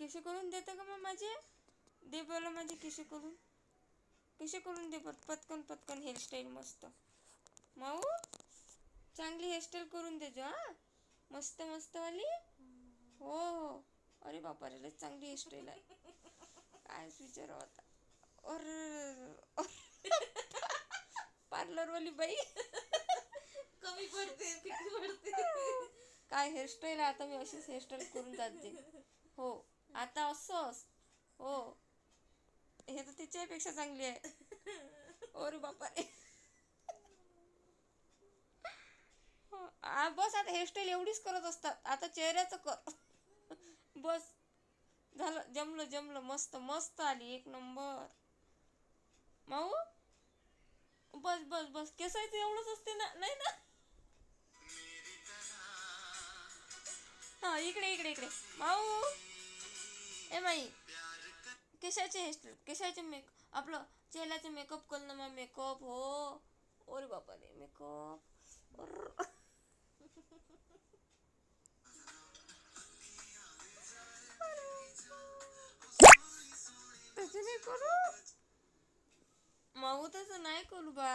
केशे करून देतं का मग माझे? दे बोला माझे केशे करून दे पटकन पटकन हेअरस्टाईल मस्त. माऊ चांगली हेअरस्टाईल करून देजो हा, मस्त मस्तवाली. हो हो. अरे बापा रे, लयच चांगली हेअरस्टाईल आहे. कायच विचारावं आता. पार्लरवाली बाई कमी पडते, फिकी पडते. काय हेअरस्टाईल आहे आता, मी अशीच हेअरस्टाईल करून जाते. हो आता असंच. हो हे तर तिच्यापेक्षा चांगली आहे. अरे बापा रे. बस आता हेअरस्टाईल एवढीच करत असतात, आता चेहऱ्याचं कर. बस झालं, जमलं मस्त मस्त आली एक नंबर. माऊ बस बस बस, केसायचं एवढंच असते ना, नाही ना. हा इकडे इकडे इकडे माऊ. ए माई, केसाचे हेअरस्टाईल, केसाचे आपलं चेहऱ्याचे मेकअप कर ना मग, मेकअप. हो अरे बापा रे, मेकअप. तसं नाही करू माऊ, तसं नाही करू बा.